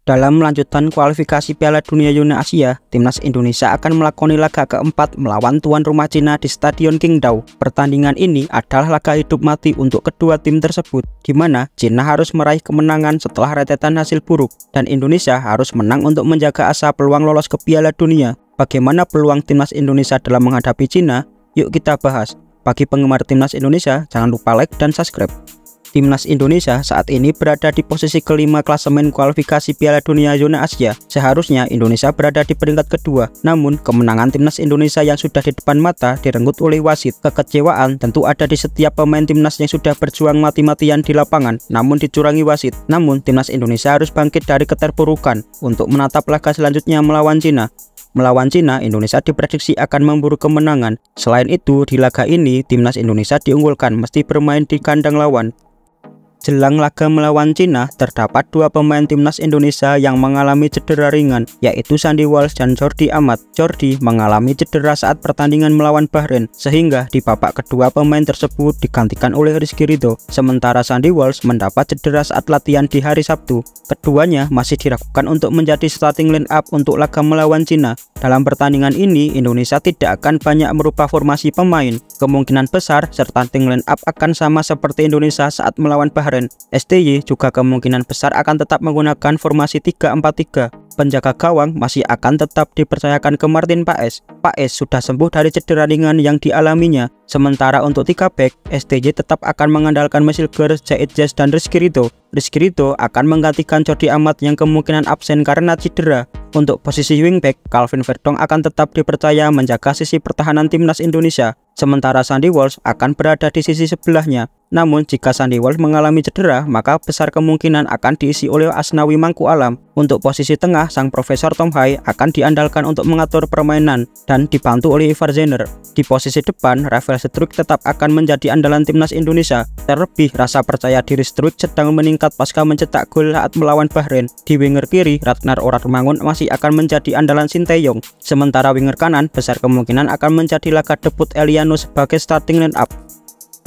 Dalam lanjutan kualifikasi Piala Dunia Zona Asia, timnas Indonesia akan melakoni laga keempat melawan tuan rumah Cina di Stadion Qingdao. Pertandingan ini adalah laga hidup mati untuk kedua tim tersebut, di mana Cina harus meraih kemenangan setelah rentetan hasil buruk, dan Indonesia harus menang untuk menjaga asa peluang lolos ke Piala Dunia. Bagaimana peluang timnas Indonesia dalam menghadapi Cina? Yuk kita bahas. Bagi penggemar timnas Indonesia, jangan lupa like dan subscribe. Timnas Indonesia saat ini berada di posisi kelima klasemen kualifikasi Piala Dunia Zona Asia. Seharusnya Indonesia berada di peringkat kedua, namun kemenangan timnas Indonesia yang sudah di depan mata direnggut oleh wasit. Kekecewaan tentu ada di setiap pemain timnas yang sudah berjuang mati-matian di lapangan, namun dicurangi wasit. Namun timnas Indonesia harus bangkit dari keterpurukan untuk menatap laga selanjutnya melawan Cina. Melawan Cina, Indonesia diprediksi akan memburu kemenangan. Selain itu, di laga ini timnas Indonesia diunggulkan mesti bermain di kandang lawan. Jelang laga melawan Cina, terdapat dua pemain timnas Indonesia yang mengalami cedera ringan, yaitu Shandy Walsh dan Jordi Amat. Jordi mengalami cedera saat pertandingan melawan Bahrain, sehingga di babak kedua pemain tersebut digantikan oleh Rizky Ridho. Sementara Shandy Walsh mendapat cedera saat latihan di hari Sabtu. Keduanya masih diragukan untuk menjadi starting line up untuk laga melawan Cina. Dalam pertandingan ini, Indonesia tidak akan banyak merubah formasi pemain. Kemungkinan besar starting line up akan sama seperti Indonesia saat melawan Bahrain. STY juga kemungkinan besar akan tetap menggunakan formasi 3-4-3. Penjaga gawang masih akan tetap dipercayakan ke Martin Paes. Paes sudah sembuh dari cedera ringan yang dialaminya. Sementara untuk 3 back, STY tetap akan mengandalkan Mesilger, Zaid Jazz, dan Rizky Ridho. Rizky Ridho akan menggantikan Jordi Amat yang kemungkinan absen karena cedera. Untuk posisi wingback, Calvin Verdong akan tetap dipercaya menjaga sisi pertahanan timnas Indonesia. Sementara Shandy Walsh akan berada di sisi sebelahnya. Namun jika Shandy Walsh mengalami cedera, maka besar kemungkinan akan diisi oleh Asnawi Mangku Alam. Untuk posisi tengah, sang Profesor Tom Hai akan diandalkan untuk mengatur permainan dan dibantu oleh Ivar Zener. Di posisi depan, Rafael Struijk tetap akan menjadi andalan timnas Indonesia. Terlebih, rasa percaya diri Struijk sedang meningkat pasca mencetak gol saat melawan Bahrain. Di winger kiri, Ragnar Oratmangun masih akan menjadi andalan Sinteyong. Sementara winger kanan besar kemungkinan akan menjadi laga debut Eliano sebagai starting line up.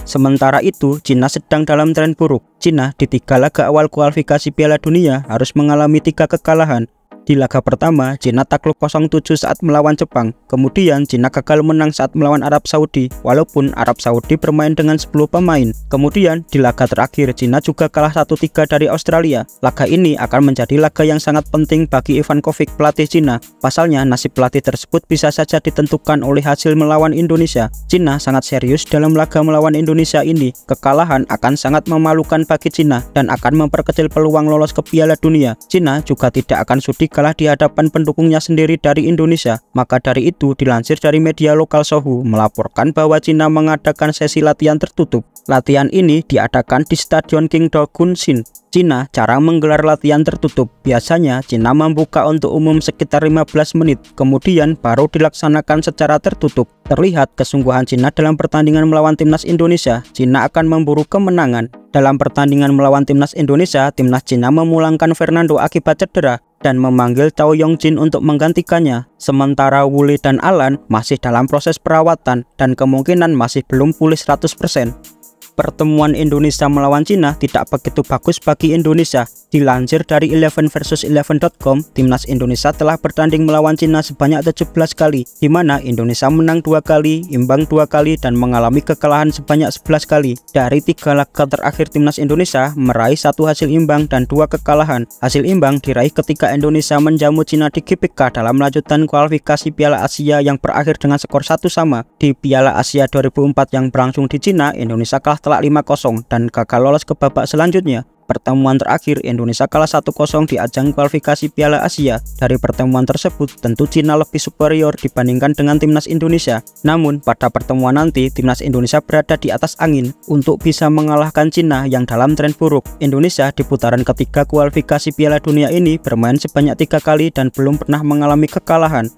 Sementara itu, Cina sedang dalam tren buruk. Cina di 3 laga awal kualifikasi Piala Dunia harus mengalami 3 kekalahan. Di laga pertama, Cina takluk 0-7 saat melawan Jepang. Kemudian, Cina gagal menang saat melawan Arab Saudi, walaupun Arab Saudi bermain dengan 10 pemain. Kemudian, di laga terakhir, Cina juga kalah 1-3 dari Australia. Laga ini akan menjadi laga yang sangat penting bagi Ivan Kovic, pelatih Cina. Pasalnya, nasib pelatih tersebut bisa saja ditentukan oleh hasil melawan Indonesia. Cina sangat serius dalam laga melawan Indonesia ini. Kekalahan akan sangat memalukan bagi Cina dan akan memperkecil peluang lolos ke Piala Dunia. Cina juga tidak akan sudi kalah di hadapan pendukungnya sendiri dari Indonesia. Maka dari itu, dilansir dari media lokal Sohu melaporkan bahwa Cina mengadakan sesi latihan tertutup. Latihan ini diadakan di Stadion Qingdao Gunxin. Cina jarang menggelar latihan tertutup. Biasanya Cina membuka untuk umum sekitar 15 menit, kemudian baru dilaksanakan secara tertutup. Terlihat kesungguhan Cina dalam pertandingan melawan timnas Indonesia. Cina akan memburu kemenangan. Dalam pertandingan melawan timnas Indonesia, timnas Cina memulangkan Fernando akibat cedera dan memanggil Chao Yong-jin untuk menggantikannya. Sementara Wuli dan Alan masih dalam proses perawatan dan kemungkinan masih belum pulih 100%. Pertemuan Indonesia melawan Cina tidak begitu bagus bagi Indonesia. Dilansir dari 11versus11.com, timnas Indonesia telah bertanding melawan Cina sebanyak 17 kali, di mana Indonesia menang 2 kali, imbang 2 kali, dan mengalami kekalahan sebanyak 11 kali. Dari 3 laga terakhir timnas Indonesia meraih 1 hasil imbang dan 2 kekalahan. Hasil imbang diraih ketika Indonesia menjamu Cina di GBK dalam lanjutan kualifikasi Piala Asia yang berakhir dengan skor 1-1. Di Piala Asia 2004 yang berlangsung di Cina, Indonesia kalah telak 5-0 dan gagal lolos ke babak selanjutnya. Pertemuan terakhir, Indonesia kalah 1-0 di ajang kualifikasi Piala Asia. Dari pertemuan tersebut, tentu Cina lebih superior dibandingkan dengan timnas Indonesia. Namun, pada pertemuan nanti, timnas Indonesia berada di atas angin untuk bisa mengalahkan Cina yang dalam tren buruk. Indonesia di putaran ketiga kualifikasi Piala Dunia ini bermain sebanyak 3 kali dan belum pernah mengalami kekalahan.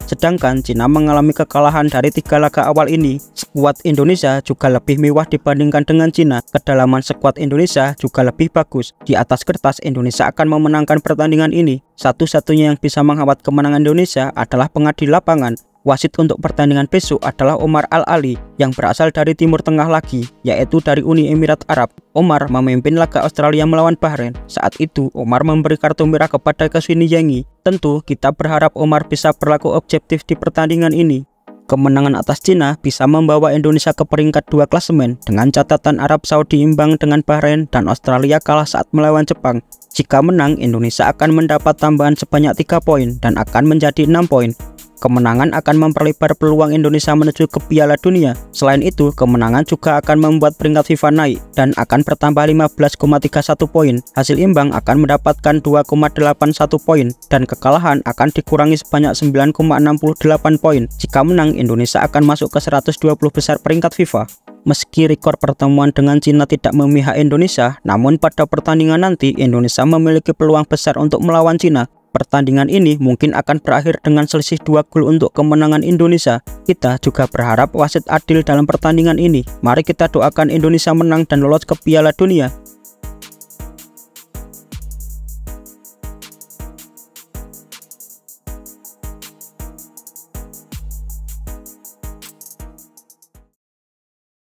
Sedangkan Cina mengalami kekalahan dari 3 laga awal ini. Skuad Indonesia juga lebih mewah dibandingkan dengan Cina. Kedalaman skuad Indonesia juga lebih bagus. Di atas kertas, Indonesia akan memenangkan pertandingan ini. Satu-satunya yang bisa menghambat kemenangan Indonesia adalah pengadi lapangan. Wasit untuk pertandingan besok adalah Omar Al-Ali yang berasal dari Timur Tengah lagi, yaitu dari Uni Emirat Arab. Omar memimpin laga Australia melawan Bahrain. Saat itu Omar memberi kartu merah kepada Keswini Yangi. Tentu kita berharap Omar bisa berlaku objektif di pertandingan ini. Kemenangan atas Cina bisa membawa Indonesia ke peringkat 2 klasemen dengan catatan Arab Saudi imbang dengan Bahrain dan Australia kalah saat melawan Jepang. Jika menang, Indonesia akan mendapat tambahan sebanyak 3 poin dan akan menjadi 6 poin. Kemenangan akan memperlebar peluang Indonesia menuju ke Piala Dunia. Selain itu, kemenangan juga akan membuat peringkat FIFA naik dan akan bertambah 15,31 poin. Hasil imbang akan mendapatkan 2,81 poin dan kekalahan akan dikurangi sebanyak 9,68 poin. Jika menang, Indonesia akan masuk ke 120 besar peringkat FIFA. Meski rekor pertemuan dengan Cina tidak memihak Indonesia, namun pada pertandingan nanti Indonesia memiliki peluang besar untuk melawan Cina. Pertandingan ini mungkin akan berakhir dengan selisih 2 gol untuk kemenangan Indonesia. Kita juga berharap wasit adil dalam pertandingan ini. Mari kita doakan Indonesia menang dan lolos ke Piala Dunia.